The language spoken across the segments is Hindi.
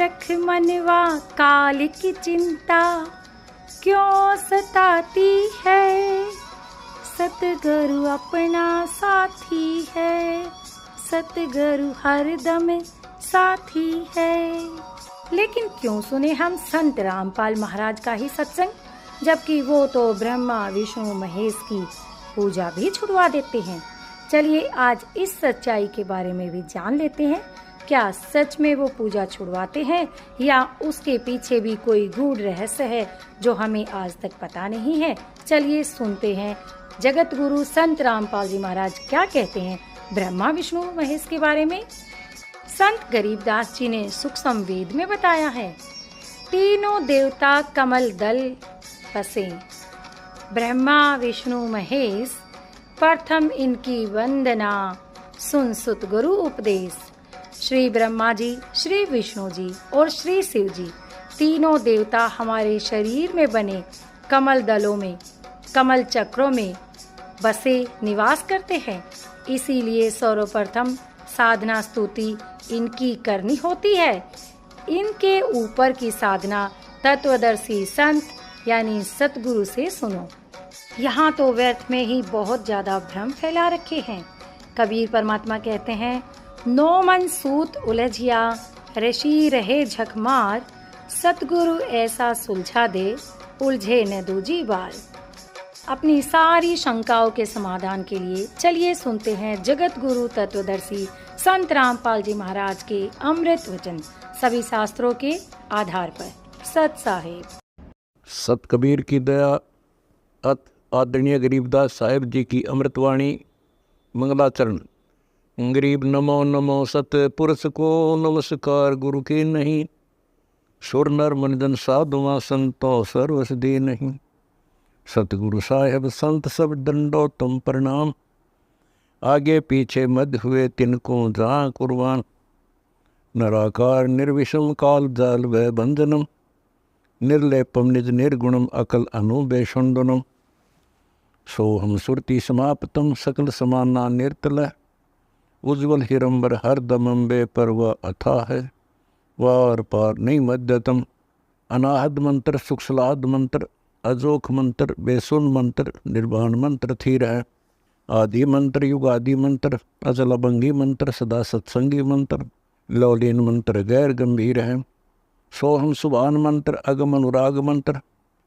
रख मनवा काल की चिंता क्यों सताती है। सतगुरु अपना साथी है, सतगुरु हरदम साथी है। लेकिन क्यों सुने हम संत रामपाल महाराज का ही सत्संग, जबकि वो तो ब्रह्मा विष्णु महेश की पूजा भी छुड़वा देते हैं। चलिए आज इस सच्चाई के बारे में भी जान लेते हैं। क्या सच में वो पूजा छुड़वाते हैं या उसके पीछे भी कोई गूढ़ रहस्य है जो हमें आज तक पता नहीं है। चलिए सुनते हैं जगत गुरु संत रामपाल जी महाराज क्या कहते हैं ब्रह्मा विष्णु महेश के बारे में। संत गरीबदास जी ने सूक्ष्म वेद में बताया है, तीनों देवता कमल दल बसे, ब्रह्मा विष्णु महेश प्रथम इनकी वंदना, सुन सुत गुरु उपदेश। श्री ब्रह्मा जी, श्री विष्णु जी और श्री शिव जी तीनों देवता हमारे शरीर में बने कमल दलों में, कमल चक्रों में बसे निवास करते हैं। इसीलिए सर्वप्रथम साधना स्तुति इनकी करनी होती है। इनके ऊपर की साधना तत्वदर्शी संत यानी सतगुरु से सुनो। यहाँ तो व्यर्थ में ही बहुत ज्यादा भ्रम फैला रखे हैं। कबीर परमात्मा कहते हैं, नो मन सूत उलझिया ऋषि रहे झकमार, सतगुरु ऐसा सुलझा दे उलझे न दूजी बार। अपनी सारी शंकाओं के समाधान के लिए चलिए सुनते हैं जगत गुरु तत्वदर्शी संत रामपाल जी महाराज के अमृत वचन, सभी शास्त्रों के आधार पर। सत साहिब। सत कबीर की दया, अत आदरणीय गरीबदास साहिब जी की अमृतवाणी मंगलाचरण। गरीब नमो नमो सत पुरुष को नमस्कार, गुरु के नहीं सुर नर मनजन साधुआ संतो सर्वस दे नहीं। सतगुरु साहेब संत सब दंडो तुम प्रणाम, आगे पीछे मध्य हुए तिनको जहाँ कुर्बान। नराकार निर्विषम काल जाल व बंधनम, निर्लेपम निज निर्गुणम अकल अनुबेषुंडनम। सोहम सुरति समाप्तम सकल समाना निर्तल, उज्ज्वल हिरंबर हर दमंबे पर वह अथा है। वार पार नहीं मध्यतम, अनाहद मंत्र सुखसलाद मंत्र, अजोख मंत्र बेसुन मंत्र, निर्वाण मंत्र थीर है। आदि मंत्र युगादि मंत्र, अचल अभंगी मंत्र, सदा सत्संगी मंत्र, लौलीन मंत्र गैर गंभीर है। सोहम सुभान मंत्र, अगम अनुराग मंत्र,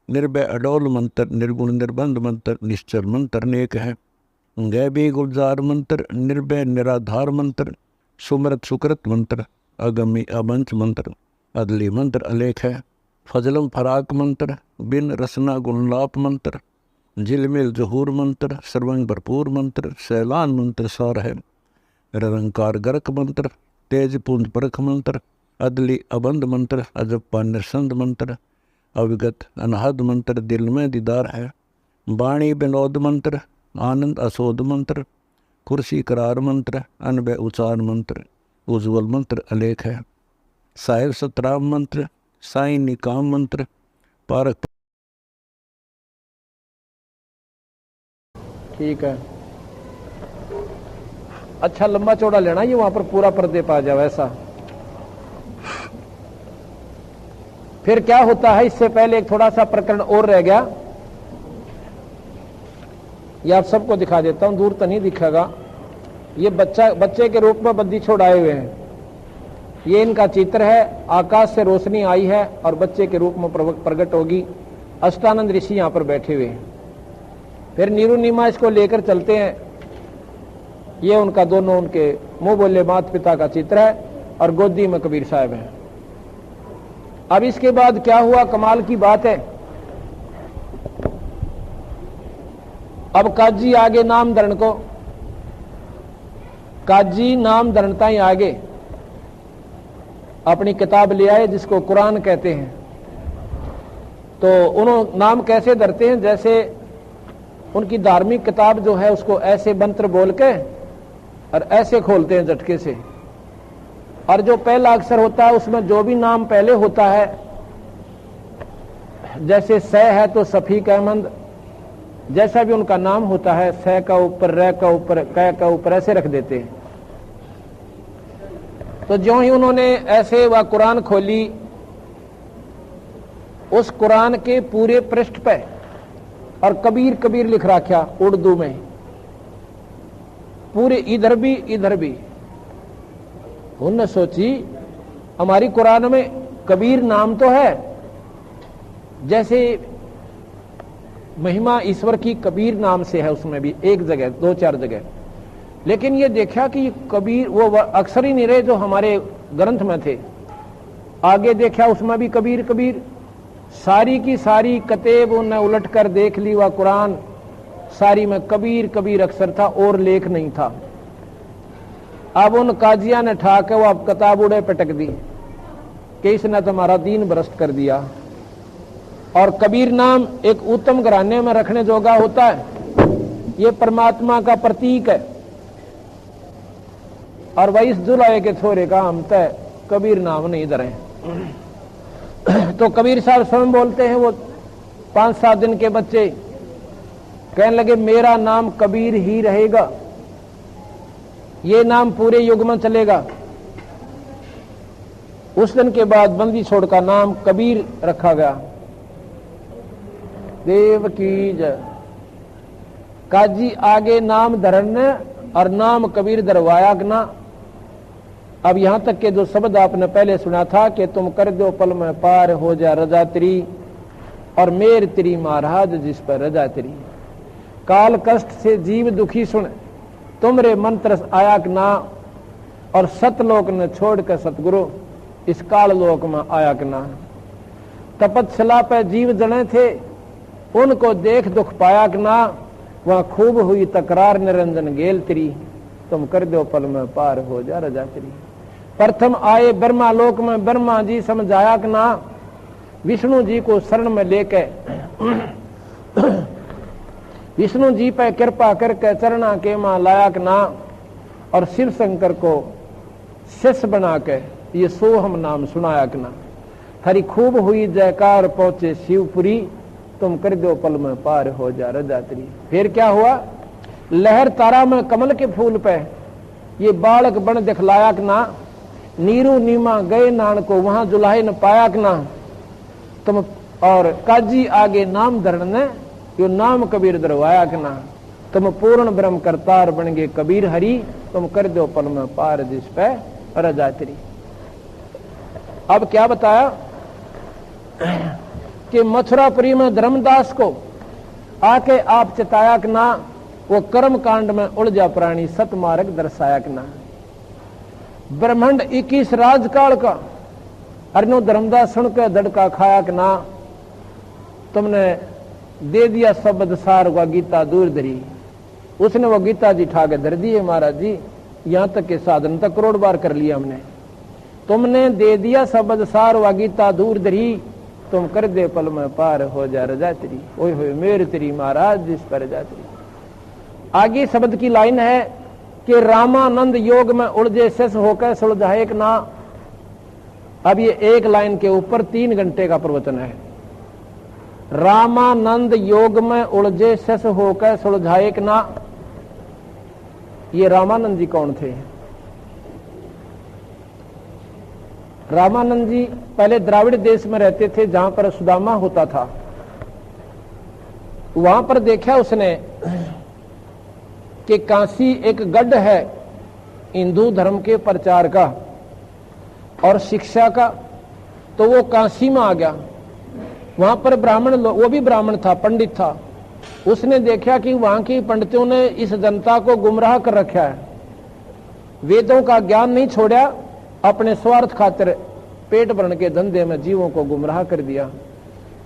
निर्भय अडोल मंत्र, निर्गुण निर्बंध मंत्र, निश्चर मंत्र अनेक है। गैबी गुलजार मंत्र, निर्भय निराधार मंत्र, सुमृत सुकृत मंत्र, अगमी अबंच मंत्र, अदली मंत्र अलेख है। फजलम फराक मंत्र, बिन रसना गुणलाप मंत्र, झिलमिल जहूर मंत्र, सर्वंग भरपूर मंत्र, सैलान मंत्र सार है। निरंकार गर्क मंत्र, तेज पुंज परख मंत्र, अदली अबंध मंत्र, अजप्पा निरसंद मंत्र, अविगत अनहद मंत्र, दिल में दीदार है। वाणी विनोद मंत्र, आनंद असोद मंत्र, कुर्सी करार मंत्र, अनबय उचार मंत्र, उज्ज्वल मंत्र अलेख है। साहिब सतराम मंत्र, साईं निकाम मंत्र, पारक। ठीक है, अच्छा लंबा चौड़ा लेना, ये वहां पर पूरा पर्दे पा जाए वैसा। फिर क्या होता है, इससे पहले एक थोड़ा सा प्रकरण और रह गया, ये आप सबको दिखा देता हूं, दूर तो नहीं दिखेगा। ये बच्चे के रूप में बद्दी छोड़ाए हुए हैं। ये इनका चित्र है, आकाश से रोशनी आई है और बच्चे के रूप में प्रकट होगी। अष्टानंद ऋषि यहां पर बैठे हुए हैं। फिर नीरू नीमा इसको लेकर चलते हैं। ये उनका दोनों उनके मुंह बोले माता पिता का चित्र है और गोदी में कबीर साहब है। अब इसके बाद क्या हुआ, कमाल की बात है। अब काजी आगे नाम धरण को, काजी नाम धरणता ही आगे अपनी किताब ले आए जिसको कुरान कहते हैं। तो उन्होंने नाम कैसे धरते हैं, जैसे उनकी धार्मिक किताब जो है उसको ऐसे मंत्र बोल के और ऐसे खोलते हैं झटके से, और जो पहला अक्षर होता है उसमें जो भी नाम पहले होता है, जैसे स है तो सफीक अहमद, जैसा भी उनका नाम होता है स का ऊपर, र का ऊपर, क का ऊपर ऐसे रख देते हैं। तो ज्यों ही उन्होंने ऐसे वह कुरान खोली, उस कुरान के पूरे पृष्ठ पे और कबीर कबीर लिख रखा उर्दू में, पूरे इधर भी इधर भी। उन्होंने सोची हमारी कुरान में कबीर नाम तो है, जैसे महिमा ईश्वर की कबीर नाम से है, उसमें भी एक जगह 2-4 जगह, लेकिन ये देखा कि कबीर वो अक्षर ही नहीं रहे जो हमारे ग्रंथ में थे। आगे देखा उसमें भी कबीर कबीर, सारी की सारी कतेब उन्हें उलट कर देख ली, वह कुरान सारी में कबीर कबीर अक्षर था और लेख नहीं था। अब उन काजिया ने ठाके वो अब किताब उड़े पटक दी कि इसने तुम्हारा दीन भ्रष्ट कर दिया। और कबीर नाम एक उत्तम घराने में रखने जोगा होता है, ये परमात्मा का प्रतीक है। और वही इस जुलाए के छोरे का हम तय कबीर नाम नहीं धरे। तो कबीर साहब स्वयं बोलते हैं, वो 5-7 दिन के बच्चे कहने लगे मेरा नाम कबीर ही रहेगा, ये नाम पूरे युग में चलेगा। उस दिन के बाद बंदी छोड़ का नाम कबीर रखा गया। देव की जय। काजी आगे नाम धरने और नाम कबीर धरवाया ना। अब यहां तक के जो शब्द आपने पहले सुना था कि तुम कर दो पल में पार हो जा रजा तेरी, और मेर तेरी महाराज जिस पर रजा तेरी। काल कष्ट से जीव दुखी सुन, तुमरे मंत्र आया ना, और सतलोक ने छोड़ कर सतगुरु इस काल लोक में आया ना। तपस्या पे जीव जने थे, उनको देख दुख पाया ना, वहां खूब हुई तकरार निरंजन गेल तेरी, तुम कर दो पल में पार हो जा रजा तेरी। प्रथम आए ब्रह्मा लोक में ब्रह्मा जी समझाया कि ना, विष्णु जी को शरण में लेके विष्णु जी पे कृपा करके चरणा के मां लाया कि ना, और शिव शंकर को शिष्य बना के ये सोहम नाम सुनाया कि ना। हरी खूब हुई जयकार पहुंचे शिवपुरी, तुम कर दो पल में पार हो जा रजा तेरी। फिर क्या हुआ, लहर तारा में कमल के फूल पे ये बालक बन दिखलाया कि ना, नीरू नीमा गए नान को वहां जुलाहे न पाया कि ना। तुम और काजी आगे नाम धरण ने यो नाम कबीर दरवाया कि ना। तुम पूर्ण ब्रह्म करतार बन गए कबीर हरि, तुम कर दो पल में पार जिस पे रजा तेरी। अब क्या बताया कि मथुरापुरी में धर्मदास को आके आप चिताया कि ना, वो कर्म कांड में उलझा प्राणी सतमार्ग दर्शाया कि ना। ब्रह्मांड 21 राजकाल का अरनो धर्मदास सुन के दड़का खाया कि ना, तुमने दे दिया शब्द सार व गीता दूर धरी। उसने वो गीता जी ठाके धर दिए महाराज जी, यहां तक के साधन तक करोड़ बार कर लिया हमने। तुमने दे दिया शब्द सार व गीता दूर धरी, तुम कर दे पल में पार हो जा रजा तेरी। ओए होए मेरे तेरी महाराज जिस पर रजा तेरी। आगे शब्द की लाइन है कि रामानंद योग में उलझे शेष होकर सुलझाए ना। अब ये एक लाइन के ऊपर 3 घंटे का प्रवचन है। रामानंद योग में उलझे शेष होकर सुलझाए ना। ये रामानंद जी कौन थे? रामानंद जी पहले द्राविड़ देश में रहते थे, जहां पर सुदामा होता था। वहां पर देखा उसने कि काशी एक गढ़ है हिंदू धर्म के प्रचार का और शिक्षा का, तो वो काशी में आ गया। वहां पर ब्राह्मण लोग, वो भी ब्राह्मण था, पंडित था। उसने देखा कि वहां की पंडितों ने इस जनता को गुमराह कर रखा है, वेदों का ज्ञान नहीं छोड़ा, अपने स्वार्थ खातिर पेट भरने के धंधे में जीवों को गुमराह कर दिया।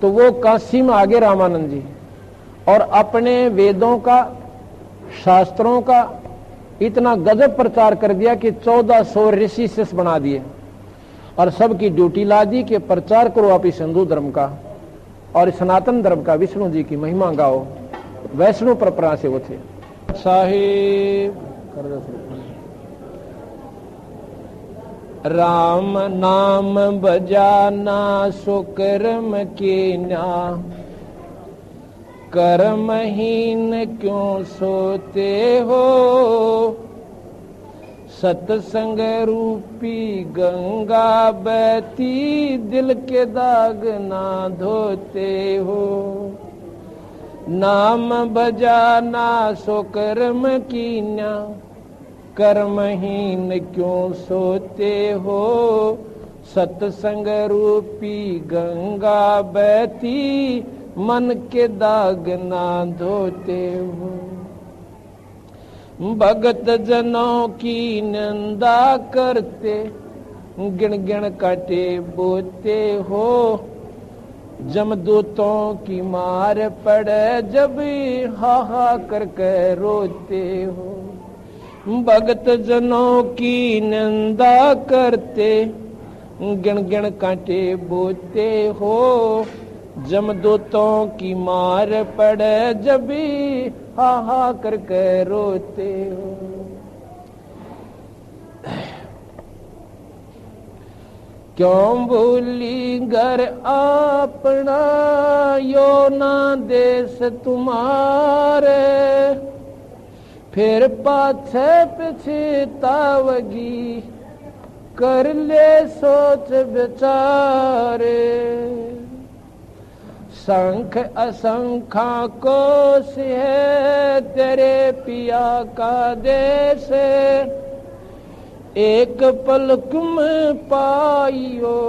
तो वो काशी में आगे रामानंद जी, और अपने वेदों का शास्त्रों का इतना गजब प्रचार कर दिया कि 1400 ऋषि शिष्य बना दिए और सबकी ड्यूटी ला दी कि प्रचार करो आप इस हिंदू धर्म का और सनातन धर्म का, विष्णु जी की महिमा गाओ। वैष्णव परंपरा से वो थे। साहिब राम नाम बजाना सुकर्म के ना, कर्महीन क्यों सोते हो, सत्संग रूपी गंगा बहती, दिल के दाग ना धोते हो। नाम बजाना सो कर्म कीन्या, कर्महीन क्यों सोते हो। सत्संग रूपी गंगा बहती, मन के दाग ना धोते हो। भगत जनों की निंदा करते, गिण गिण काटे बोते हो। जमदूतों की मार पड़े जब, हा हा करके रोते हो। भगत जनों की निंदा करते, गिण गिण काटे बोते हो। जमदूतों की मार पड़े जब, हा हा करके रोते हो। क्यों भूली घर अपना, यो ना देश तुम्हारे। फिर पाछे पछतावगी, कर ले सोच विचारे। शंख असंखा कोश है, तेरे पिया का देश। एक पलक में पाइयो,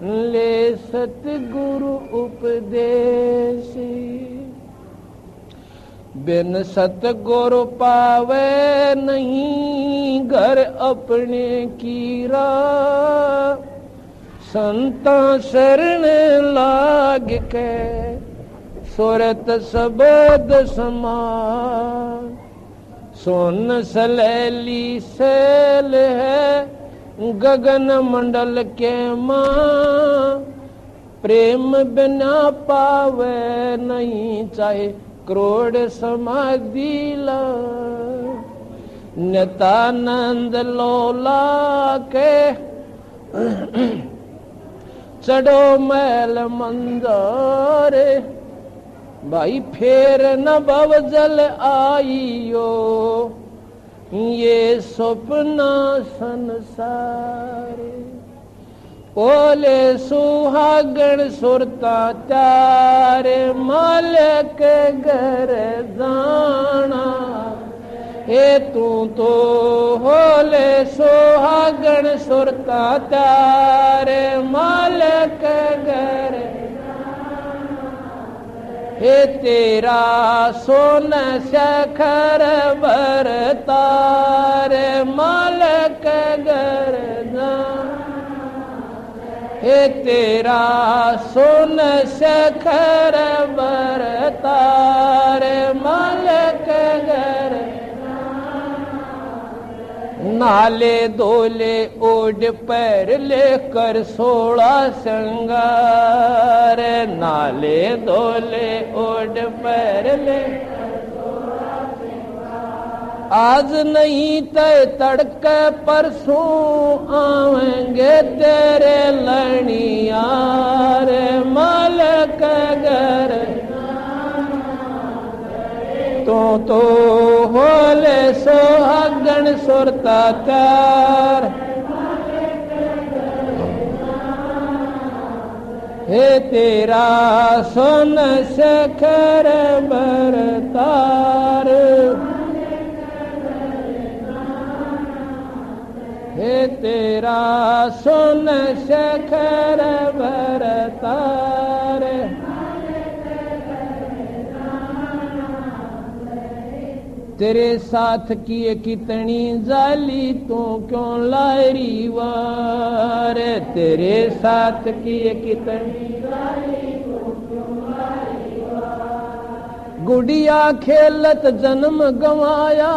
ले सतगुरु उपदेश। बिन सतगुरु पावे नहीं, घर अपने की राह। संता शरण लाग के, सुरत शब्द समान। सोन सलैली सैल है, गगन मंडल के मां। प्रेम बिना पावे नहीं, चाहे करोड़ समाधि ला। नित्यानंद लोला के, चढ़ो मैल मंदार। भाई फेर न भव जल आइयो, ये सपना संसार। ओले सुहागण सुरता त्यारे, मालिक घर जाना। हे तू तो होले सुहागण सुरता त्यारे, मालिक घर। हे तेरा सोन शखर बरतारे, मालिक घर जाना। हे तेरा सोन शखर बरतारे, मालिक घर। नाले दोले ओढ़ पैर लेकर 16 श्रृंगार। नाले दोले ओढ़ पैर लेकर 16 श्रृंगार। आज नहीं तय तड़के परसों, आवेंगे तेरे लड़ियार। मालिक घर तो होले सोहागण सुरता त्यार। हे तेरा सोन शखर बरतार। हे तेरा सोन शखर बरतार। तेरे साथ किए कितनी जाली, तू क्यों लारी वार। तेरे साथ किए कितनी जाली, तू क्यों लारी वार। गुड़िया खेलत जन्म गंवाया,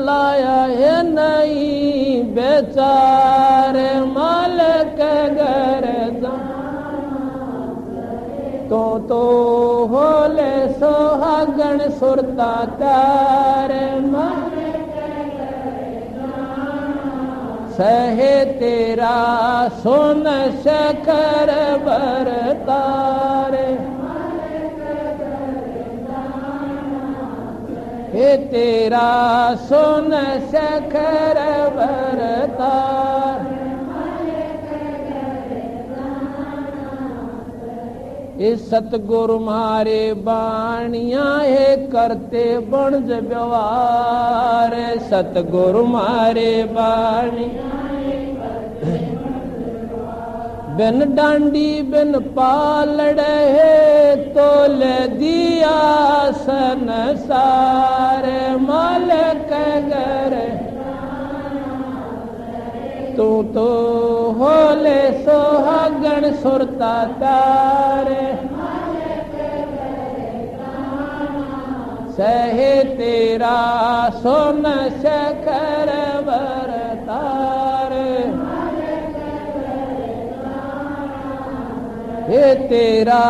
लाया है नहीं बेचारे। मालिक घर तो होले सोहागण सुरता त्यारे। सहे तेरा सोन शखर बरतारे। हे तेरा सोन सखर बरतार, इस सतगुरु मारे बाणिया है करते बनज व्यवहार, सतगुरु मारे बाणिया बिन डांडी बिन पालड़े है तोल दिया संसार, मालिक घर तू तो होले सोहागण सुरता तारे, सहे तेरा सोन सखर बरतार, हे तेरा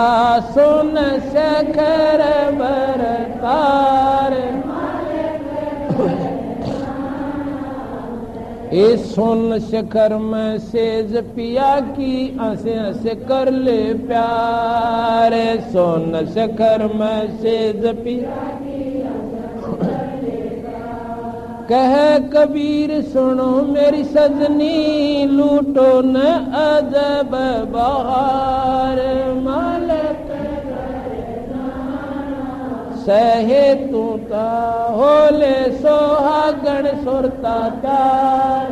सोन सखर बरतार, ए सोन शिखर में सेज पिया की हंसे हंसे कर ले प्यार, सोन शिखर में सेज पिया कह कबीर सुनो मेरी सजनी, लूटो न अजब बहार, मालिक सहे तू ता होले सोहागण सुरता तार,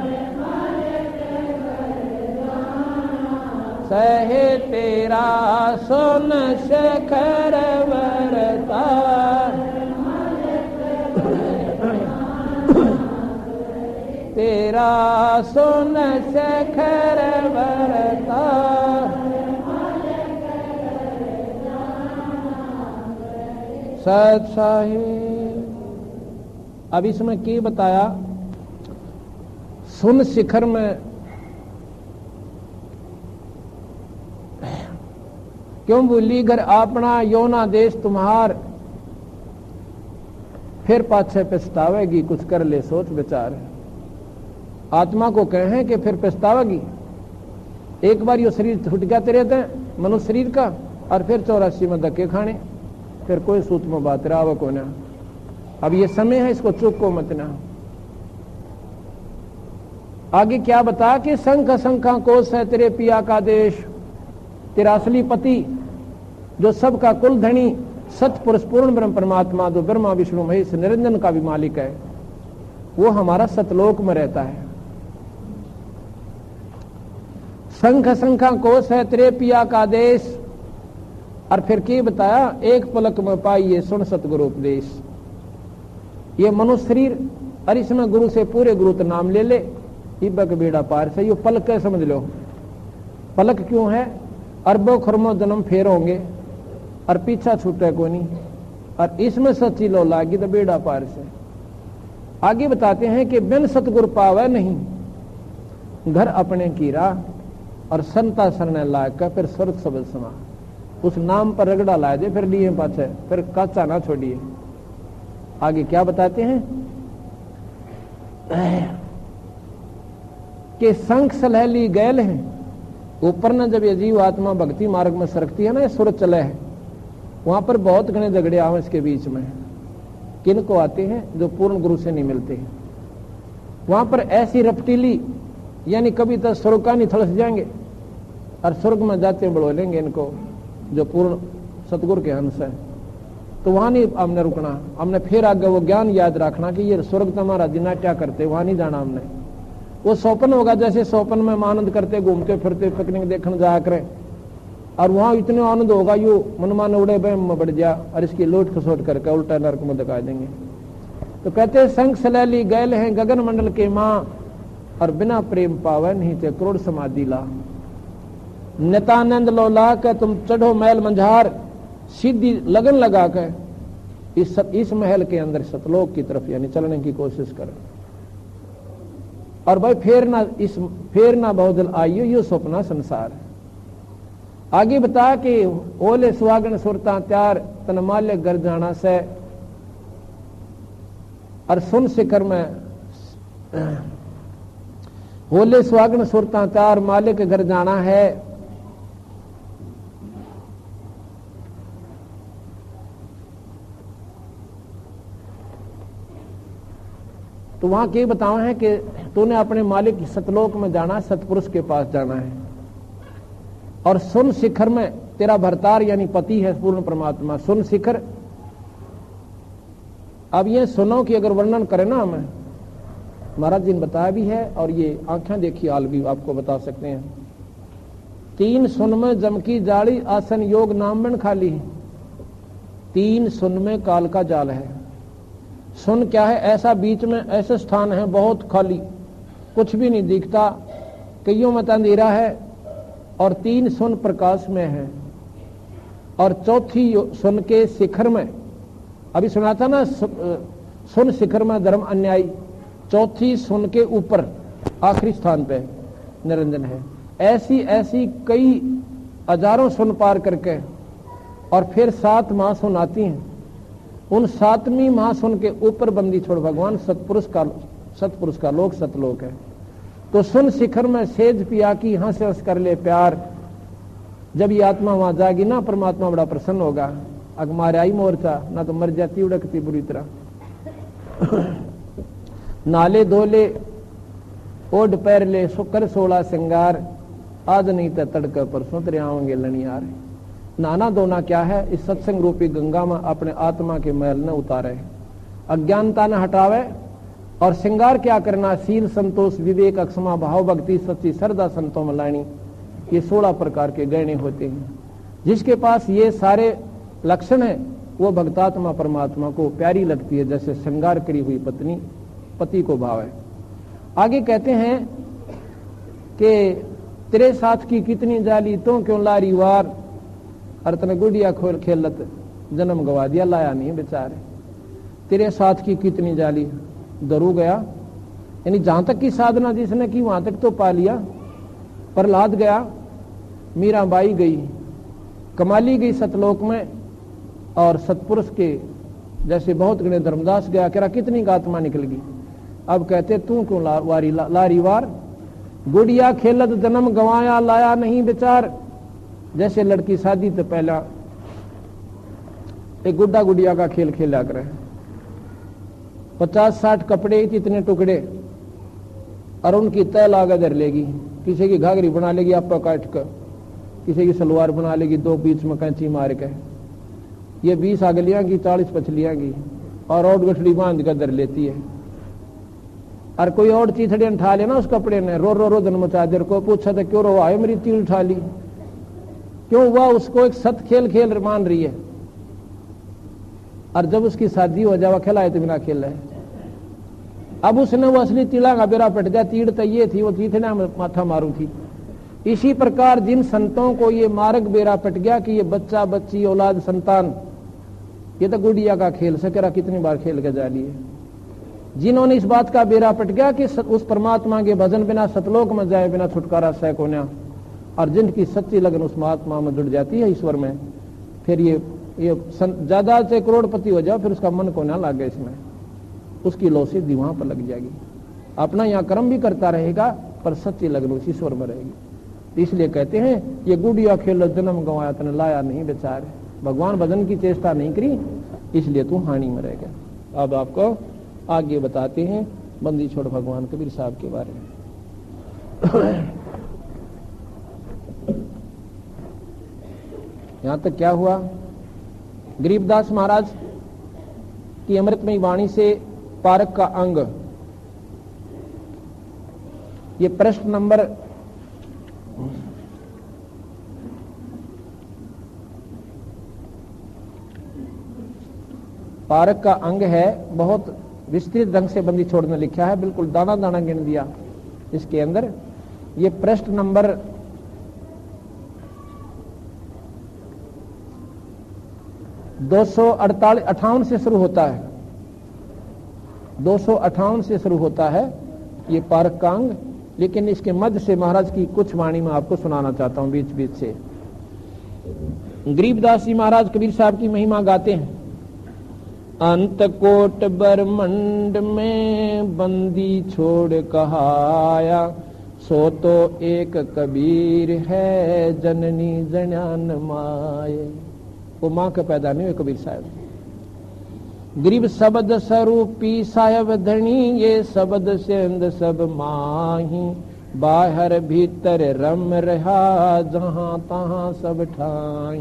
सहे तेरा सोन शिखर बरतार, तेरा सोन शिखर बरतार, सत साहिब। अब इसमें क्या बताया, सुन शिखर में क्यों बोली घर अपना योना देश तुम्हार, फिर पाछे पछतावेगी कुछ कर ले सोच विचार, आत्मा को कहें कि फिर पछतावेगी। एक बार यो शरीर छूट गया तेरे थे मनुष्य शरीर का, और फिर 84 में धक्के खाने, फिर कोई सूत में बात रहा को ना। अब ये समय है, इसको चुप को मत ना। आगे क्या बता कि संख संखा कोश है तेरे पिया का देश, तेरा असली पति जो सबका कुल धनी सतपुरुष पूर्ण ब्रह्म परमात्मा जो ब्रह्मा विष्णु महेश निरंजन का भी मालिक है, वो हमारा सतलोक में रहता है। संख संखा कोश है तेरे पिया का देश, और फिर क्या बताया, एक पलक में पाइए सुन सतगुरु उपदेश। ये मनुष्य शरीर, और इसमें गुरु से पूरे गुरु तो नाम ले ले, इबक बेड़ा पार से। ये पलक है, समझ लो पलक क्यों है, अरबों खरबों जन्म फेर होंगे और पीछा छूटे को नहीं, और इसमें सच्ची लो लागी तो बेड़ा पार से। आगे बताते हैं कि बिन सतगुरु पावे नहीं, घर अपने कीरा और संता शरण लाग का फिर स्वर्ग सबल समा। उस नाम पर रगड़ा ला दे फिर लिए पाछे, फिर काचा ना छोड़िए। आगे क्या बताते हैं कि संख सलहली गैल है, ऊपर न जब ये जीव आत्मा भक्ति मार्ग में सरकती है ना, ये सुर चले है, वहां पर बहुत घने झगड़े आवे इसके बीच में। किन को आते हैं, जो पूर्ण गुरु से नहीं मिलते हैं। वहां पर ऐसी रपटीली, यानी कभी तो स्वर्ग का नहीं थड़स जाएंगे, और स्वर्ग में जाते बढ़ोलेंगे इनको जो पूर्ण सतगुरु के अंश है। तो वहां नहीं हमने रुकना, हमने फिर आगे वो ज्ञान याद रखना कि ये स्वर्ग तुम्हारा जिना क्या करते, वहां नहीं जाना हमने। वो स्वप्न होगा, जैसे स्वप्न में आनंद करते घूमते फिरते पिकनिक देखने जाया करें, और वहां इतने आनंद होगा यू मनमान उड़े बहम में बढ़ जा, और इसकी लोट खसोट करके उल्टा नरक में दिखा देंगे। तो कहते संग सलैली गैल हैं गगन मंडल के माँ, और बिना प्रेम पावे नहीं थे करोड़ समाधि ला। नितानंद लो ला के तुम चढ़ो महल मंझार, सीधी लगन लगा के इस महल के अंदर सतलोक की तरफ यानी चलने की कोशिश करें। और भाई फेर ना बहुत जल आइयो, यो सपना संसार। आगे बता कि ओले सुहागन सुरता त्यार, तन माल्य घर जाना से, और सुन शिखर में ओले सुहागन सुरता त्यार, मालिक के घर जाना है। तो वहां के बताओ है कि तूने अपने मालिक सतलोक में जाना है, सतपुरुष के पास जाना है। और सुन शिखर में तेरा भरतार यानी पति है पूर्ण परमात्मा। सुन शिखर, अब ये सुनो कि अगर वर्णन करें ना हमें, महाराज जी ने बताया भी है और ये आंखें देखी हाल भी आपको बता सकते हैं। 3 सुन में जम की जाली, आसन योग नाम बन खाली। 3 सुन में काल का जाल है। सुन क्या है? ऐसा बीच में ऐसे स्थान है बहुत खाली, कुछ भी नहीं दिखता, कईयों में अंधेरा है, और 3 सुन प्रकाश में है। और चौथी सुन के शिखर में, अभी सुना था ना, सुन शिखर में धर्म अन्यायी, चौथी सुन के ऊपर आखिरी स्थान पे निरंजन है। ऐसी ऐसी कई हजारों सुन पार करके और फिर 7 महासुन आती हैं। उन 7वीं महासुन के ऊपर बंदी छोड़ भगवान सतपुरुष का लोक सतलोक है। तो सुन शिखर में सेज पिया की हंस हंस कर ले प्यार। जब ये आत्मा वहां जाएगी ना, परमात्मा बड़ा प्रसन्न होगा। अगमारे आई मोर्चा ना तो मर जाती उड़कती बुरी तरह। नाले धोले ओढ़ पैर ले सुकर 16 श्रृंगार, आज नहीं तो तड़के पर सुतरे आवेंगे लनियार। नाना धोना क्या है? इस सत्संग रूपी गंगा में अपने आत्मा के मैल न उतारे, अज्ञानता न हटावे। और श्रृंगार क्या करना? सील संतोष विवेक अक्षमा भाव भक्ति सच्ची श्रद्धा संतों में लानी। ये 16 प्रकार के गहने होते हैं। जिसके पास ये सारे लक्षण है वो भक्तात्मा परमात्मा को प्यारी लगती है, जैसे श्रृंगार करी हुई पत्नी पति को भाव है। आगे कहते हैं कि तेरे साथ की कितनी जाली तो क्यों लारी वार, अर्तन गुड़िया खोल खेलत जन्म गवा दिया लाया नहीं बेचारे। तेरे साथ की कितनी जाली, दरू गया, यानी जहां तक की साधना जिसने की वहां तक तो पा लिया। प्रहलाद गया, मीराबाई गई, कमाली गई सतलोक में, और सतपुरुष के जैसे बहुत गणे धर्मदास गया, कह रहा कितनी आत्मा निकल गई। अब कहते तू क्यों लारी वार, गुड़िया खेलत जन्म गवाया लाया नहीं बेचार। जैसे लड़की शादी तो पहला एक गुड्डा गुड़िया का खेल खेला करे, 50-60 कपड़े इतने टुकड़े, और उनकी तय लागत धर लेगी। किसी की घाघरी बना लेगी आपका काट कर, किसी की सलवार बना लेगी 2 बीच में कैंची मार के। ये 20 आगलियां की 40 पछलियां की, और और गठड़ी बांध कर धर लेती है। और कोई और चीथड़े उठा लेना उस कपड़े ने, रो रो रो जन्म चादर को पूछा था क्यों रो आए, मेरी तील उठा ली क्यों हुआ? उसको एक सत खेल खेल मान रही है। और जब उसकी शादी हो जावा खिलाए तो बिना खेल रहे। अब उसने वो असली तिला का बेरा पट गया, तीड़ तो ये थी, वो चीथड़ा माथा मारू थी। इसी प्रकार जिन संतों को ये मार्ग बेरा पट गया कि ये बच्चा बच्ची औलाद संतान, ये तो गुड़िया का खेल सकेरा कितनी बार खेल के जा लिए। जिन्होंने इस बात का बेरा पट गया कि उस परमात्मा के भजन बिना सतलोक में जाए बिना छुटकारा सह को ना, और जिनकी सच्ची लगन उस महात्मा में जुड़ जाती है ईश्वर में, फिर ये ज्यादा से करोड़पति हो जाओ फिर उसका मन को ना लागे इसमें, उसकी लो सिद्धि वहां पर लग जाएगी। अपना यहाँ कर्म भी करता रहेगा पर सच्ची लगन उस ईश्वर में रहेगी। इसलिए कहते हैं ये गुड़िया खेल जन्म गंवाया तने लाया नहीं बेचारे, भगवान भजन की चेष्टा नहीं करी इसलिए तू हानि में रह गया। अब आपको आगे बताते हैं बंदी छोड़ भगवान कबीर साहब के बारे में। यहां तक क्या हुआ? गरीबदास महाराज की अमृतमयी वाणी से पारक का अंग, ये प्रश्न नंबर 'पारक का अंग है, बहुत विस्तृत ढंग से बंदी छोड़ ने लिखा है, बिल्कुल दाना दाना गिन दिया इसके अंदर। ये प्रश्न नंबर 258 से शुरू होता है, 258 से शुरू होता है ये पारक का अंग। लेकिन इसके मध्य से महाराज की कुछ वाणी में आपको सुनाना चाहता हूं बीच बीच से। गरीबदास जी महाराज कबीर साहब की महिमा गाते हैं। अंत कोट ब्रह्मंड में बंदी छोड़ कहाया, सो तो एक कबीर है जननी जन्यान माए। वो मां का पैदा नहीं हुए कबीर साहब। गरीब शब्द स्वरूपी साहेब धनी, ये शब्द सेंद सब माही, बाहर भीतर रम रहा, जहां तहां सब ठाही।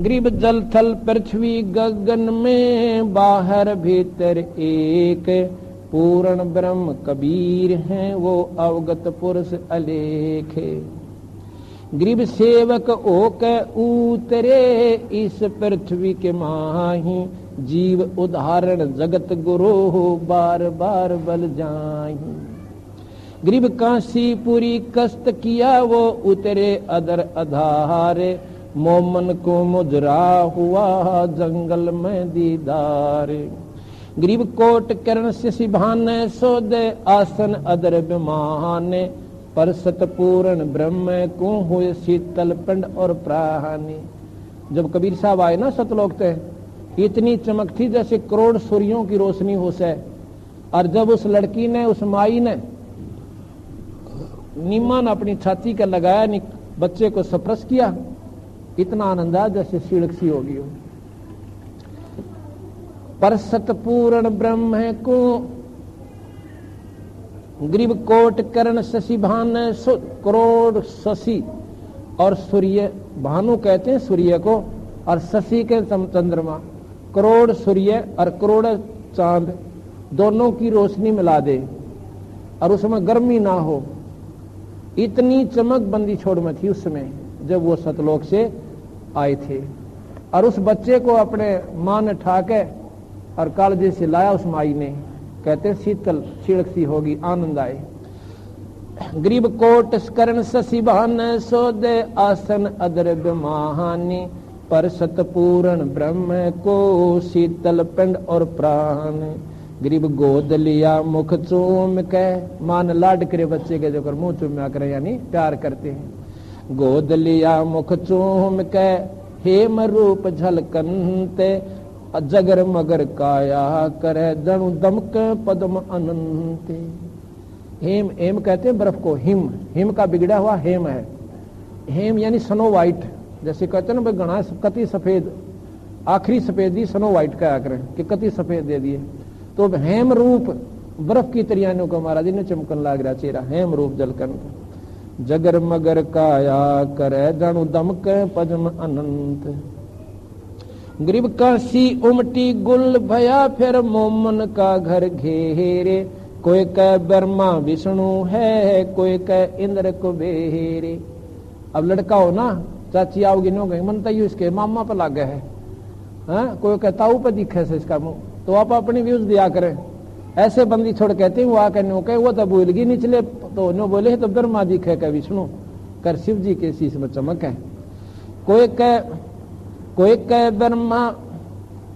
गरीब जल थल पृथ्वी गगन में, बाहर भीतर एक, पूर्ण ब्रह्म कबीर हैं वो अवगत पुरुष अलेख। गरीब सेवक ओके उतरे इस पृथ्वी के माही, जीव उदाहरण जगत गुरु बार बार बल जाही। गरीब काशीपुरी कष्ट किया वो उतरे अदर आधारे, मोमन को मुजरा हुआ जंगल में दीदार। गरीब कोट करण से सिभाने, सोदे आसन अदर बिमाने, पर सतपूर्ण ब्रह्म को हुए शीतल पिंड और प्राणी। जब कबीर साहब आए ना सतलोक ते, इतनी चमक थी जैसे करोड़ सूर्यों की रोशनी हो से। और जब उस लड़की ने, उस माई ने निमन अपनी छाती का लगाया, बच्चे को स्पर्श किया, इतना आनंद आया जैसे सीढ़क सी होगी हो। पर सतपूर्ण ब्रह्म को गरीब कोट करण शशि भान, करोड़ शशि और सूर्य, भानु कहते हैं सूर्य को, और शशि के चंद्रमा, करोड़ सूर्य और करोड़ चांद, दोनों की रोशनी मिला दे और उसमें गर्मी ना हो, इतनी चमक बंदी छोड़ में थी उसमें जब वो सतलोक से आए थे। और उस बच्चे को अपने माँ ने ठाके और कालजे से लाया उस माई ने, कहते शीतल छिड़क सी होगी, आनंद आए। गरीब कोट करण शशि भान, सोदे आसन अदर बिमानी, पर सतपूर्ण ब्रह्म को शीतल पिंड और प्राण। गरीब गोद लिया मुख चूम के, मान लाड करे बच्चे के, जो मुंह चूम्या करे यानी प्यार करते हैं। गोद लिया मुख चूम के, हेम रूप झलकनते, जगर मगर काया करे, दणु दमक पद्म अनंत। हेम, हेम कहते हैं बर्फ को, हिम, हिम का बिगड़ा हुआ हेम है। हेम यानी स्नो वाइट, जैसे कहते हैं ना भाई घना कति सफेद, आखिरी सफेदी स्नो वाइट कहा करें कि कति सफेद दे दिए। तो हेम रूप बर्फ की तरियानों को महाराज ने चमकन लाग रहा चेहरा, हेम रूप जलकन। जगर मगर काया करे, दणु दमक पद्म अनंत। गरीब काशी उमटी गुल भया, फिर मोमन का घर घेरे, कोई कह ब्रह्मा विष्णु है, कोई कह इंद्र कुबेरे। अब लड़का हो ना, चाची आओगी नो गई मनता ही इसके मामा पर लागे है, हाँ? कोई कहता ऊपर दिखे से इसका मुंह, तो आप अपनी व्यूज दिया करें। ऐसे बंदी छोड़ कहते हैं वो आकर नो कहे, वो तो भूल गई निचले, तो नो बोले तो ब्रह्मा दिखे का विष्णु, कर शिव जी के शीश में चमक है। कोई कह ब्रह्मा।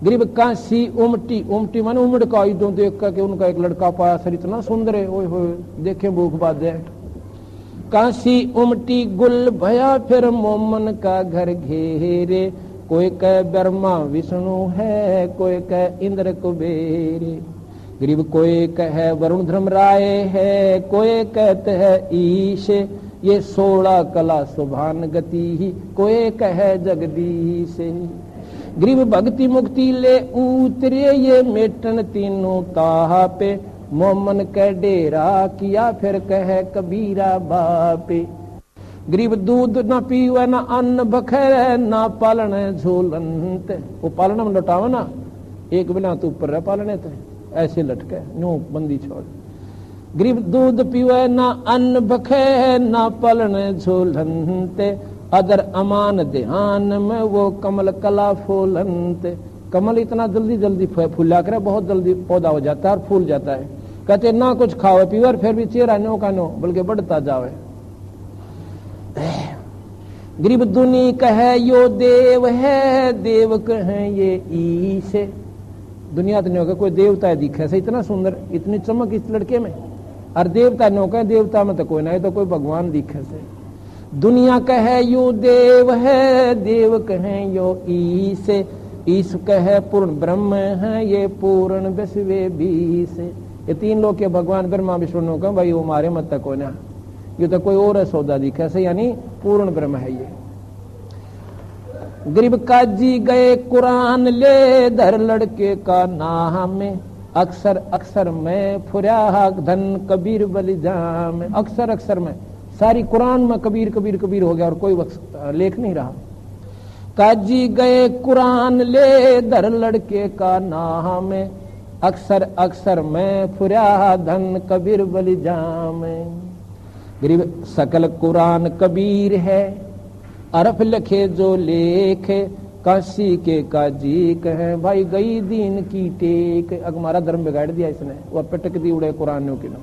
गरीब काशी उमटी, उमटी माने उमड़ का आयुधों देख करके उनका एक लड़का पाया, सर इतना सुंदर है, ओए होए देखे भूख बाधे। काशी उमटी गुल भया, फिर मोमन का घर घेरे, कोई कह ब्रह्मा विष्णु है, कोई कह इंद्र कुबेरे। गरीब कोई कह वरुण धर्मराय है, कोई कहते है ईश, ये 16 कला सुभान गति ही, कोई कह जगदीश। गरीब भक्ति मुक्ति ले उतरे, ये मेटन तीनों तापे, मोमन के डेरा किया, फिर कह कबीरा बापे। गरीब दूध न पीवे न अन्न बखे, ना पालन झूलंत। वो पालन में लौटावे ना, एक बिना तू ऊपर रह पालने थे, ऐसे लटके नो बंदी छोड़। गरीब दूध पीवे ना अन्न बखे, ना पालन झूलंत, अदर अमान ध्यान में वो कमल कला फूलंत। कमल इतना जल्दी जल्दी फूला करे, बहुत जल्दी पौधा हो जाता है और फूल जाता है। कहते ना कुछ खाओ पीवर, फिर भी चेहरा नो का नो बल्कि बढ़ता जावे। गरीब दुनी कहे यो देव है, देव कहे ये ईश। दुनिया तो नहीं होगा कोई देवता दिखे से, इतना सुंदर, इतनी चमक इस लड़के में, और देवता नो कहे, देवता में तो कोई ना है, तो कोई भगवान दिखे से। दुनिया कहे यो देव है, देव कहे यो ईश, ईश कहे पूर्ण ब्रह्म है, ये पूर्ण विश्वे बीस। ये तीन लोग के भगवान ब्रह्मा विष्णु कहे, भाई वो मारे मत तक कोई ना, ये तो कोई और है सौदा दिखे से, यानी पूर्ण ब्रह्म है ये। गरीब काजी गए कुरान ले धर लड़के का नाम में, अक्सर अक्सर में फुरा धन कबीर बलिजाम। अक्सर अक्सर में सारी कुरान में कबीर कबीर कबीर हो गया और कोई लेख नहीं रहा। काजी गए कुरान ले धर लड़के का नाम में, अक्सर अक्सर में फुरा धन कबीर बलिजाम। गरीब सकल कुरान कबीर है, अरफ लखे जो लेख, काशी के काजी कहे भाई गई दीन की टेक। अग हमारा धर्म बिगाड़ दिया इसने, वह पटक दी उड़े कुरानों की ना।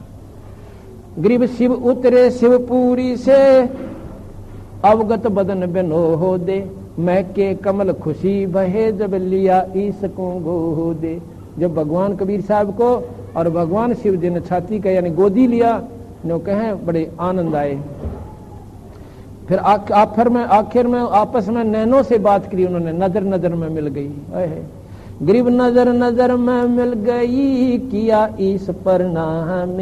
गरीब शिव उतरे शिवपुरी से, अवगत बदन बनो हो दे, मैं के कमल खुशी बहे जब लिया ईसकों गो दे। जब भगवान कबीर साहब को और भगवान शिव जी ने छाती का यानी गोदी लिया, नो कहे बड़े आनंद आए। फिर आखिर में आपस में नैनों से बात करी उन्होंने, नजर नजर में मिल गई। गरीब नजर नजर में मिल गई, किया इस पर नाम,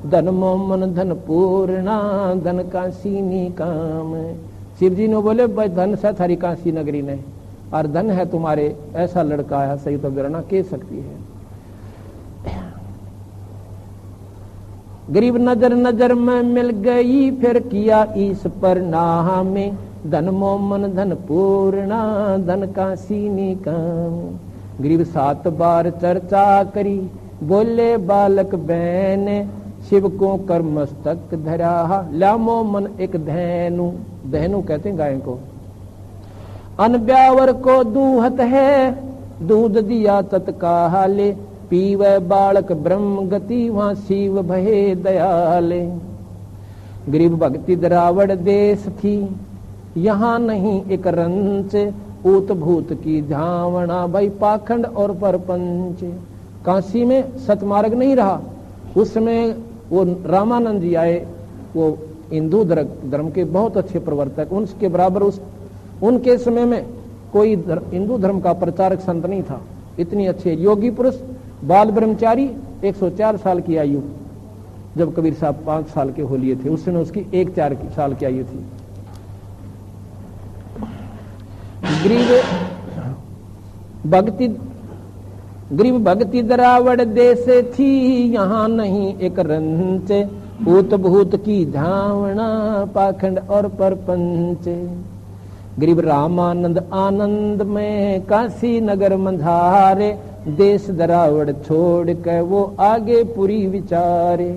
धन मोमन धन पूर्णा धन काशीनी काम। शिव जी ने बोले भाई धन सा थारी काशी नगरी ने, और धन है तुम्हारे ऐसा लड़का है, सही तो गणना कह सकती है। गरीब नजर नजर में मिल गई, फिर किया इस पर नाम, धन मोमन धन पूर्णा धन काशीनी काम। गरीब 7 बार चर्चा करी, बोले बालक बहन, शिव को कर मस्तक धरा, ला मोमन एक धैनु। धैनु कहते हैं गाय को। अनब्यावर को दूहत है, दूध दिया तत्काले, पीवे बालक ब्रह्म गति वहां शिव भये दयाले। गरीब भक्ति द्रावड़ देश थी, यहाँ नहीं एक रंच, ऊत भूत की झावना भाई पाखंड और परपंच। काशी में सतमार्ग नहीं रहा, उसमें वो रामानंद जी आए, वो हिंदू धर्म के बहुत अच्छे प्रवर्तक, उनके बराबर उनके समय में कोई हिंदू धर्म का प्रचारक संत नहीं था। इतनी अच्छे योगी पुरुष, बाल ब्रह्मचारी, 104 साल की आयु, जब कबीर साहब 5 साल के हो लिए थे, उस समय उसकी 1-4 साल की आयु थी। गरीब भक्ति द्रावड़ देश थी, यहाँ नहीं एक रंच, ऊत भूत की धावना पाखंड और परपंच। गरीब रामानंद आनंद में काशी नगर मंझारे, देश द्रावड़ छोड़ के वो आगे पूरी विचारे।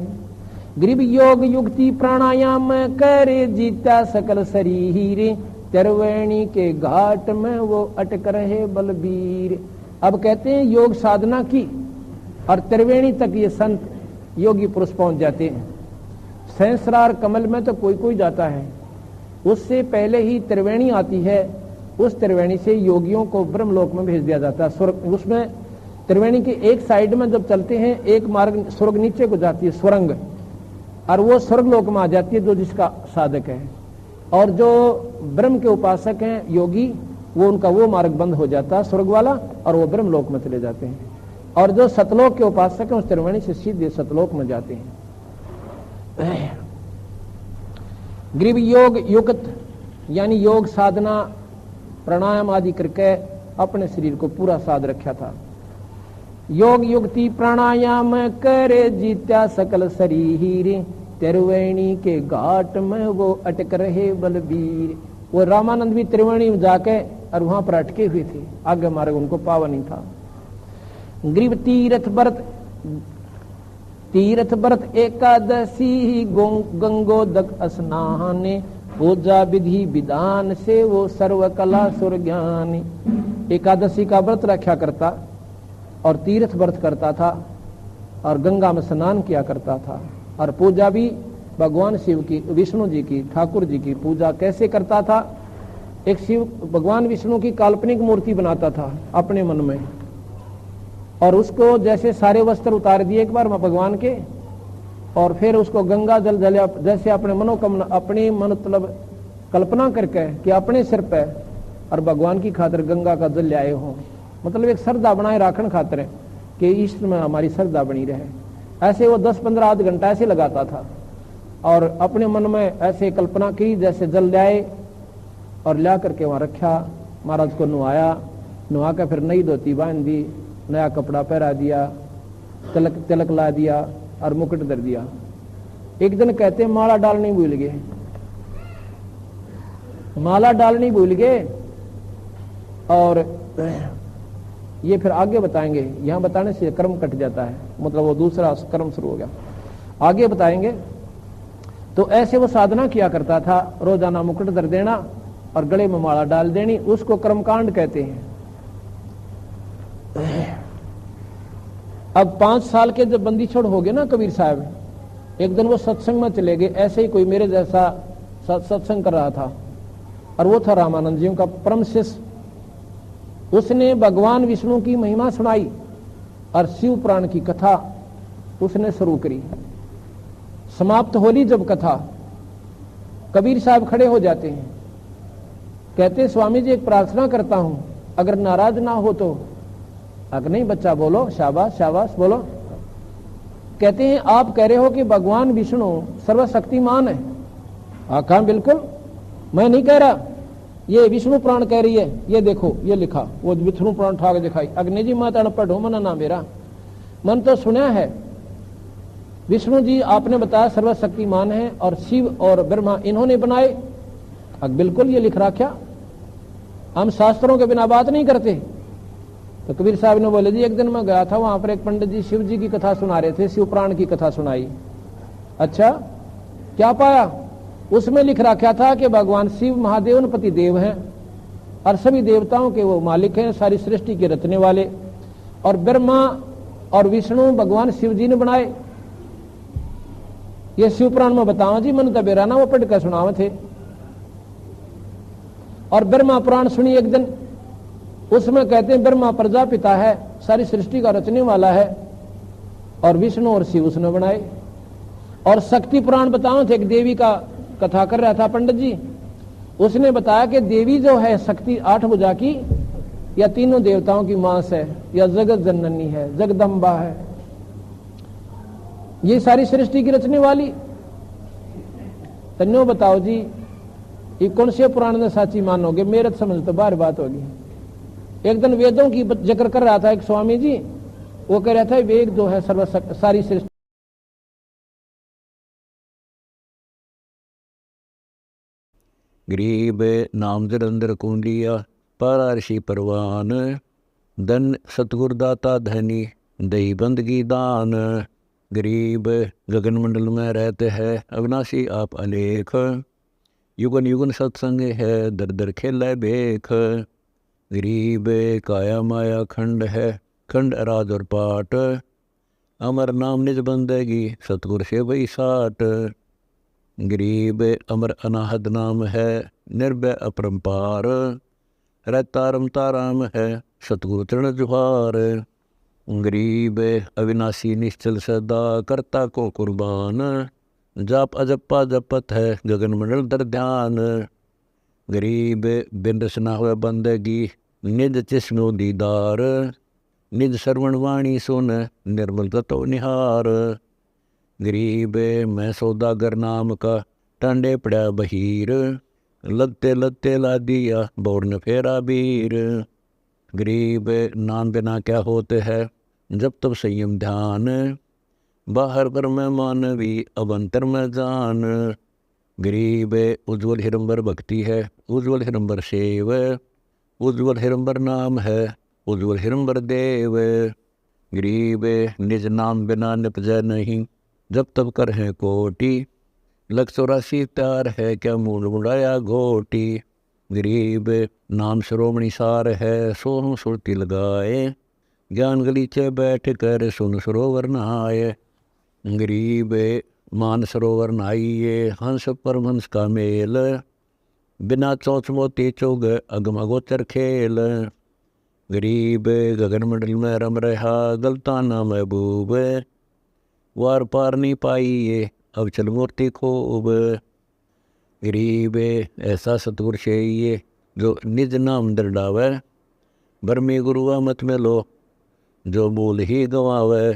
गरीब योग युक्ति प्राणायाम करे, जीता सकल शरीर, त्रिवेणी के घाट में वो अटक रहे बलबीर। अब कहते हैं योग साधना की और त्रिवेणी तक ये संत योगी पुरुष पहुंच जाते हैं। सहस्रार कमल में तो कोई कोई जाता है, उससे पहले ही त्रिवेणी आती है, उस त्रिवेणी से योगियों को ब्रह्मलोक में भेज दिया जाता है। स्वर्ग, उसमें त्रिवेणी की एक साइड में जब चलते हैं, एक मार्ग स्वर्ग नीचे को जाती है स्वरंग, और वो स्वर्ग लोक में आ जाती है जो जिसका साधक है। और जो ब्रह्म के उपासक हैं योगी, वो उनका वो मार्ग बंद हो जाता है स्वर्ग वाला, और वो ब्रह्मलोक में चले जाते हैं। और जो सतलोक के उपासक हैं उस त्रिवेणी से सीधे सतलोक में जाते हैं। गरीब योग युक्त यानी योग साधना प्राणायाम आदि करके अपने शरीर को पूरा साध रखा था। योग युक्ति प्राणायाम करे, जीत्या सकल शरीर, त्रिवेणी के घाट में वो अटक रहे बलबीर। वो रामानंद भी त्रिवेणी में जाके और वहां पर अटके हुए थे, आगे मार्ग उनको पावा नहीं था। गरीब तीर्थ व्रत एकादशी, गंगोदक स्नान, पूजा विधि विधान से वो सर्व कला सुर ज्ञानी। एकादशी का व्रत रखा करता और तीर्थ व्रत करता था और गंगा में स्नान किया करता था, और पूजा भी भगवान शिव की, विष्णु जी की, ठाकुर जी की पूजा कैसे करता था। एक शिव भगवान विष्णु की काल्पनिक मूर्ति बनाता था अपने मन में, और उसको जैसे सारे वस्त्र उतार दिए एक बार भगवान के, और फिर उसको गंगा जल जैसे अपने मनोकामना, अपनी मतलब कल्पना करके कि अपने सिर पे और भगवान की खातिर गंगा का जल लाए हो, मतलब एक श्रद्धा बनाए राखण खातिर कि इष्ट में हमारी श्रद्धा बनी रहे। ऐसे वो 10-15 आध घंटा ऐसे लगाता था, और अपने मन में ऐसे कल्पना की जैसे जल लाए और ला करके वहां रखा, महाराज को नुआया, नुआ कर फिर नई धोती बांध दी, नया कपड़ा पहरा दिया, तिलक तिलक ला दिया और मुकुट धर दिया। एक दिन कहते माला डालनी भूल गए, माला डालनी भूल गए। और ये फिर आगे बताएंगे, यहां बताने से कर्म कट जाता है, मतलब वो दूसरा कर्म शुरू हो गया, आगे बताएंगे। तो ऐसे वो साधना किया करता था, रोजाना मुकुट धर देना और गले में माला डाल देनी, उसको कर्मकांड कहते हैं। अब 5 साल के जब बंदी छोड़ हो गए ना कबीर साहब, एक दिन वो सत्संग में चले गए, ऐसे ही कोई मेरे जैसा सत्संग कर रहा था, और वो था रामानंद जी का परम शिष्य। उसने भगवान विष्णु की महिमा सुनाई और शिव पुराण की कथा उसने शुरू करी। समाप्त होली जब कथा, कबीर साहब खड़े हो जाते हैं, कहते स्वामी जी एक प्रार्थना करता हूं, अगर नाराज ना हो तो। अगर नहीं बच्चा बोलो, शाबाश शाबाश बोलो। कहते हैं आप कह रहे हो कि भगवान विष्णु सर्वशक्तिमान है। कहा बिल्कुल, मैं नहीं कह रहा, ये विष्णु पुराण कह रही है, ये देखो ये लिखा, वो विष्णु पुराण ठाक दिखाई। अग्नि जी मत अनपढ़ हो, मना ना मेरा, मन तो सुना है। विष्णु जी आपने बताया सर्वशक्तिमान है और शिव और ब्रह्मा इन्होंने बनाए। अब बिल्कुल ये लिख रखा, हम शास्त्रों के बिना बात नहीं करते। तो कबीर साहब ने बोले जी एक दिन मैं गया था, वहां पर एक पंडित जी शिव जी की कथा सुना रहे थे, शिव पुराण की कथा सुनाई। अच्छा क्या पाया? उसमें लिख रखा था कि भगवान शिव महादेव पति देव हैं और सभी देवताओं के वो मालिक हैं, सारी सृष्टि के रचने वाले, और ब्रह्मा और विष्णु भगवान शिव जी ने बनाए। ये शिव पुराण में बताओ जी, मन तबेरा ना वो पढ़ कर सुनावे थे। और ब्रह्मा पुराण सुनी एक दिन, उसमें कहते हैं ब्रह्मा प्रजापिता है, सारी सृष्टि का रचने वाला है, और विष्णु और शिव उसने बनाए। और शक्ति पुराण बताओ थे, एक देवी का कथा कर रहा था पंडित जी, उसने बताया कि देवी जो है शक्ति 8 भुजा की, या तीनों देवताओं की मांस है, या जगत जननी है, जगदम्बा है, ये सारी सृष्टि की रचने वाली। तन्नो बताओ जी ये कौन से पुराण में साची मानोगे? मेरे समझ तो बार बात होगी। एक दिन वेदों की जिक्र कर रहा था एक स्वामी जी, वो कह रहा था वेद जो है सारी सृष्टि। गरीब नाम निरंतर कुंडिया पारसी परवान, धन सतगुरदाता धनी दही बंदगी दान। गरीब गगन मंडल में रहते हैं अविनाशी आप अलेख, युगन युगन सत्संग है दर दर खेल बेख। गरीब काया माया खंड है, खंड अराज और पाट, अमर नाम निज बंदगी सतगुर से वही साट। गरीब अमर अनाहद नाम है, निर्भय अपरंपार, रहता रमता राम है सतगुरु चरण जुहार। गरीब अविनाशी निश्चल सदा, करता को कुर्बान, जाप अजप्पा जपत है गगन मंडल दर ध्यान। गरीब बिन रसना हुए बंदगी, निज चिस्नो दीदार, निज श्रवण वाणी सुन निर्मल तत्व निहार। गरीब मैं सौदागर नाम का, टांडे पड़ा बहीर, लत्ते लत्ते ला दिया बौरन फेरा बीर। गरीब नाम बिना क्या होते हैं, जब तब संयम ध्यान, बाहर पर में मानवी अब अंतर में जान। गरीब उज्ज्वल हिरंबर भक्ति है, उज्ज्वल हिरंबर सेव, उज्ज्वल हिरंबर नाम है, उज्ज्वल हिरंबर देव। गरीब निज नाम बिना निपजै नहीं, जब तब कर है कोटि, 184 त्यार है क्या मूड मुड़ाया घोटी। गरीब नाम श्रोमणी सार है, सोहम सुरती लगाए, ज्ञान गलीचे बैठ कर सुन सरोवर नहाए। गरीब मान सरोवर नहाइए, हंस परमहंस का मेल, बिना चौच मोती चौग अगम अगोचर खेल। गरीब गगन मंडल में रम रहा, गलता ना महबूब, वार पार नहीं पाई ये अब चल मूर्ति खूब। गरीब ऐसा सतगुर चाहिए, जो निज नाम दर डावे, बरमी गुरुआ मत में लो जो बोल ही गवावे।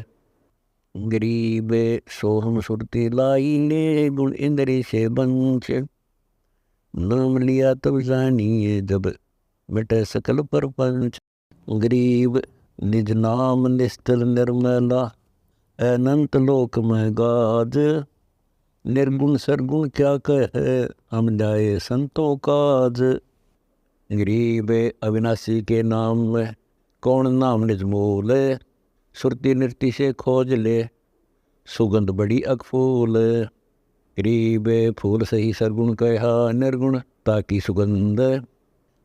गरीब सोहम सुरती लाई ने, गुण इंद्री से बंच, नाम लिया तब जानिए जब मिटे सकल परपंच। गरीब निज नाम निश्चल निर्मला, अनंत लोक में गाज। निर्गुण सरगुण क्या कहे, हम जाए संतों काज। गरीब अविनाशी के नाम में, कौन नाम निज मूल। सुरती नृत्य से खोज ले, सुगंध बड़ी अकफूल। गरीब फूल सही सरगुण कहा, निर्गुण ताकि सुगंध।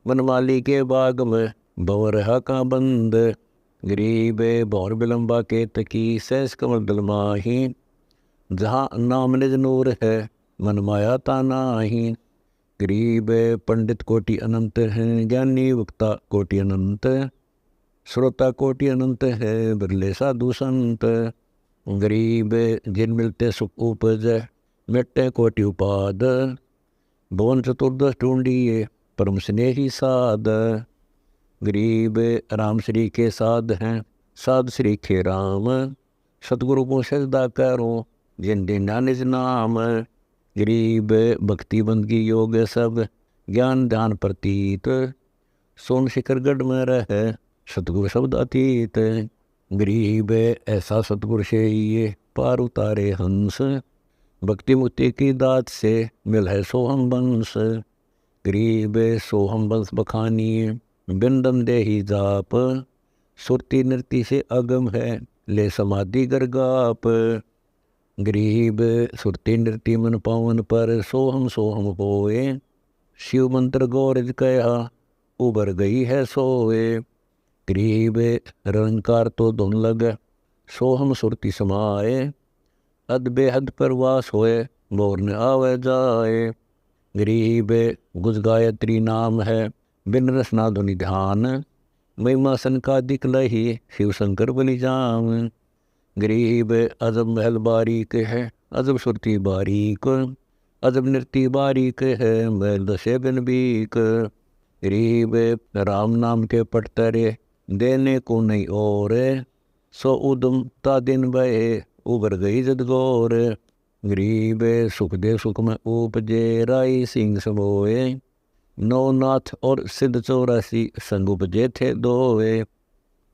वनमाली के बाग में, भंवर रहा का बंद। गरीब भौर बिलम्बा के तकी, सहस कमल दल माही। जहाँ नाम निज नूर है, मन माया तानाही। गरीब पंडित कोटि अनंत हैं, ज्ञानी वक्ता कोटि अनंत। श्रोता कोटि अनंत है, बिरले साधु संत। गरीब जिन मिलते सुख उपज, मिटते कोटि उपाद। भुवन चतुर्दश ढूंढिए, परम स्नेही साध। गरीब राम श्री के साध हैं, साध श्री के राम। सतगुरु को सजदा करो, जिन दिन निज नाम। गरीब भक्ति बंदगी योग सब, ज्ञान ध्यान प्रतीत। सोन शिखर गढ़ में रहे, सतगुरु शब्द अतीत। गरीब ऐसा सतगुरु से ये, पार उतारे हंस। भक्ति मुक्ति की दात से, मिल है सोहम बंस। गरीब सोहम बंस बखानिए, बिंदम दे ही जाप। सुरती नृत्य से अगम है, ले समाधि गरगाप। गरीब सुरती नृत्य मन पावन पर, सोहम सोहम होए। शिव मंत्र गौरज कहा, उबर गई है सोए। गरीब रंकार तो धुन लग, सोहम सुरती समाए। अद बेहद परवास होए, मोर न आवे जाए। गरीब गुज गायत्री नाम है, बिन रसना धुनि ध्यान। महिमा संकादिक लही, शिव शंकर बलि जाम। गरीब अजब महल बारीक है, अजब सुरती बारीक। अजब नृत्य बारीक है, महल दशे बिन बीक। गरीब राम नाम के पटतरे, देने को नहीं और। सो उदम ता दिन बहे, उबर गई जद गौर। गरीब सुख दे सुख में उपजे, राई सिंह समोए। नौनाथ और सिद्ध 84 संग उपजे थे दोए।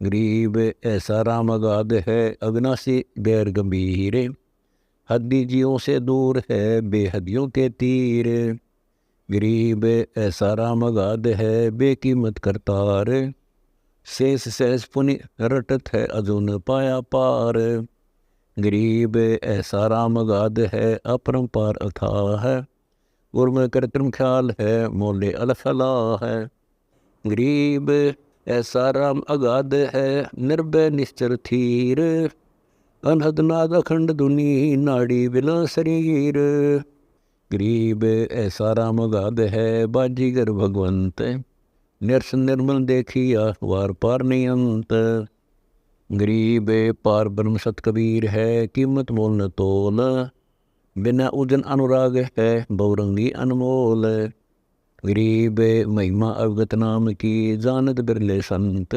गरीब ऐसा राम अगाध है, अविनाशी बैर गंभीर। हद्दी जियों से दूर है, बेहदियों के तीर। गरीब ऐसा राम अगाध है, बेकीमत करतार। शेष सहस पुनि रटत है, अजुन पाया पार। गरीब ऐसा राम अगाध है, अपरंपार अथाह है। उर्म कृत्रिम ख्याल है, मोले अलफला है। गरीब ऐसा राम अगाध है, निर्भय निश्चर थीर। अनहद नाद अखंड धुनि, नाड़ी बिना शरीर। गरीब ऐसा राम अगाध है, बाजीगर भगवंत। निरसन निर्मल देखिया, वार पार नहीं अंत। गरीब पार ब्रह्म सत कबीर है, कीमत मोल न तोल। बिना उजन अनुराग है, बहुरंगी अनमोल। गरीब महिमा अवगत नाम की, जानत बिरले संत।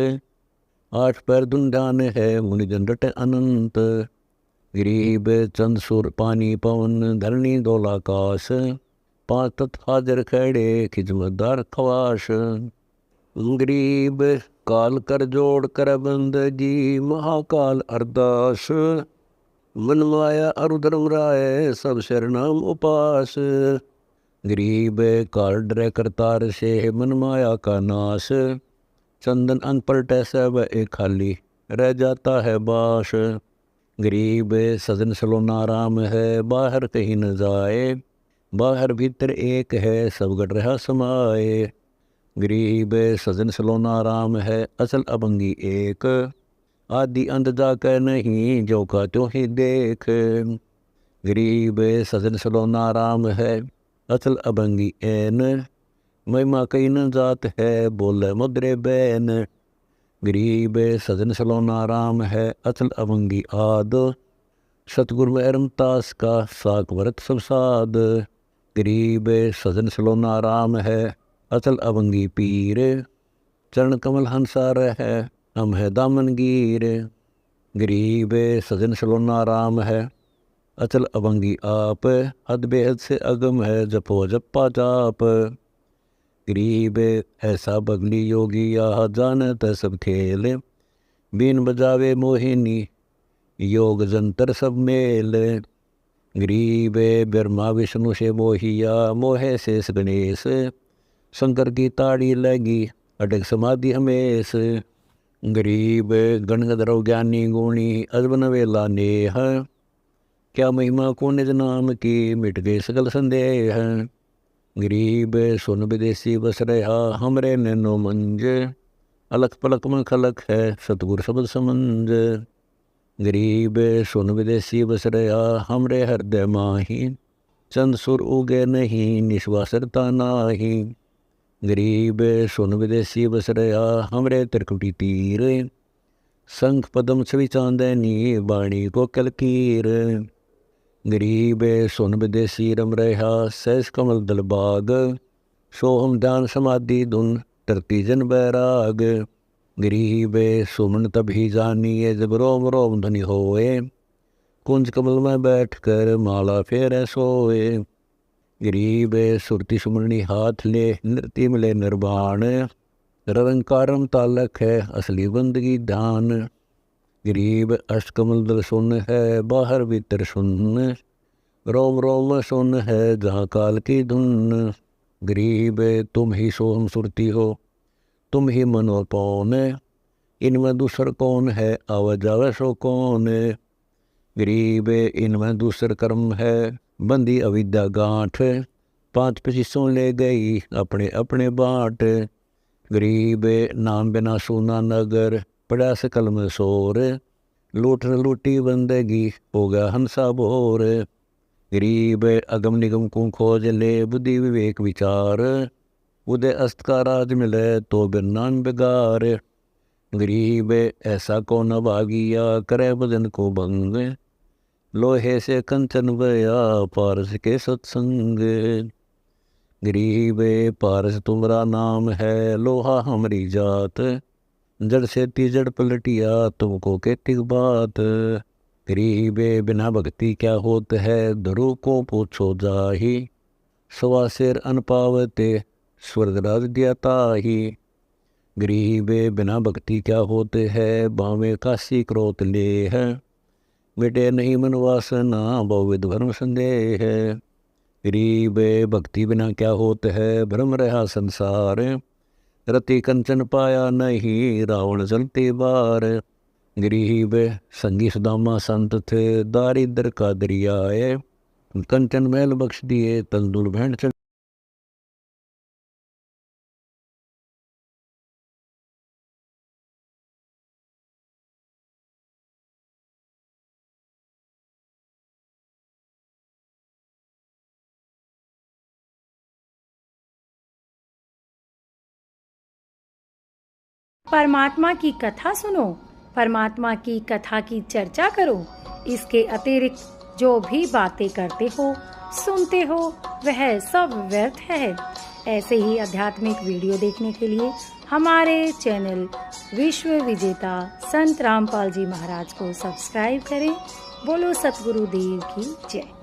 8 पैर दुंडान है, मुनि जन अनंत। गरीब चंद सुर पानी पवन, धरणी दौलाकाश। 5 तत्व हाजर खड़े, खिजमतदार खवाश। गरीब काल कर जोड़ कर बंद जी, महाकाल अरदास। मन माया अरुधर्म राय, सब शरणाम उपास। गरीब काल डरे करतार से, मन माया का नाश। चंदन अंग पलटे सब एक खाली, रह जाता है बाश। गरीब सजन सलोना राम है, बाहर कहीं न जाए। बाहर भीतर एक है, सब गढ़ रहा समाए। गरीब सजन सलोना राम है, असल अभंगी एक। आदि अंत जाकर नहीं, जो का त्यों ही देख। गरीब सजन सलोना राम है, असल अभंगी एन। महिमा कई न जात है, बोले मुद्रे बैन। गरीब सजन सलोना राम है, असल अभंगी आद। सतगुरु में रमतास का, साक व्रत सब साध। गरीब सजन सलोना राम है, असल अभंगी पीर। चरण कमल हंसार है, हम है दामनगीर। गरीब सजन सलोना राम है, अचल अभंगी आप। हद बेहद से अगम है, जपो जप्पा जाप। गरीब ऐसा बगली योगी यह जानत सब खेल, बीन बजावे मोहिनी योग जंतर सब मेल। गरीब ब्रह्मा विष्णु से मोहिया मोहे शेष गणेश, शंकर की ताड़ी लगी अटक समाधि हमेश। गरीब गणगधर्व ज्ञानी गुणी अजबन वेला नेह, क्या महिमा को निज नाम की मिट गए सकल संदेह। गरीब सुन विदेशी बस रहा हमरे नैनो मंज, अलख पलक में खलक है सतगुर शब्द समंज। गरीब सुन विदेशी बस रहा हमरे हृदय माही, चंद सुर उगे नहीं निश्वासरता नाही। गरीब सुन विदेशी बस रहा हमरे त्रिकुटी तीर, शंख पदम छवि चांदनी बाणी को कलकीर। गरीब सुन विदेशी रम रहा सहस कमल दल बाग, सोहम ध्यान समाधि धुन तरती जन बैराग। गरीब सुमन तभी जानिए जब रोम रोम ध्वनि होए, कुंज कमल में बैठ कर माला फेर सोए। गरीब सुरति सुमरणी हाथ ले नृत्य मिले निर्वाण, रंकारम तालक है असली बंदगी ध्यान। गरीब अष्टकमल दल सुन है बाहर भीतर सुन, रोम रोम सुन है जहाँ काल की धुन। गरीब तुम ही सोहम सुरती हो तुम ही मन और पौन, इनमें दूसर कौन है आवाज जावे सो कौन। गरीब इनमें दूसर कर्म है बंदी अविद्या गांठ, पांच पचीसों ले गई अपने अपने बाट। गरीब नाम बिना सूना नगर पड़ा सकल में शोर, लूट लूटी बंदगी हो गया हंसा भोर। गरीब अगम निगम को खोज ले बुद्धि विवेक विचार, उदय अस्त का राज मिले तो बिरनान बेगार। गरीब ऐसा को न भागिया करे भजन को भंग, लोहे से कंचन बया पारस के सत्संग। गरीब पारस तुम्हारा नाम है लोहा हमारी जात, जड़ से तीजड़ पलटिया तुमको कहती बात। गरीब बिना भक्ति क्या होत है धरू को पूछो जाही, सवा शेर अन पावते स्वर्गराज दिया ताही। गरीब बिना भक्ति क्या होते है बावे काशी क्रोत ले है, मिटे नहीं मन वासना बहुविध भ्रम संदेह है। गरीब भक्ति बिना क्या होते है भ्रम रहा संसार, रति कंचन पाया नहीं रावण जलते बार। गरीब संगी सुदामा संत थे दारिद्र का दरियाए, कंचन मैल बख्श दिए तंदुल भेंट चढ़। परमात्मा की कथा सुनो, परमात्मा की कथा की चर्चा करो। इसके अतिरिक्त जो भी बातें करते हो सुनते हो वह सब व्यर्थ है। ऐसे ही आध्यात्मिक वीडियो देखने के लिए हमारे चैनल विश्व विजेता संत रामपाल जी महाराज को सब्सक्राइब करें। बोलो सतगुरु देव की जय।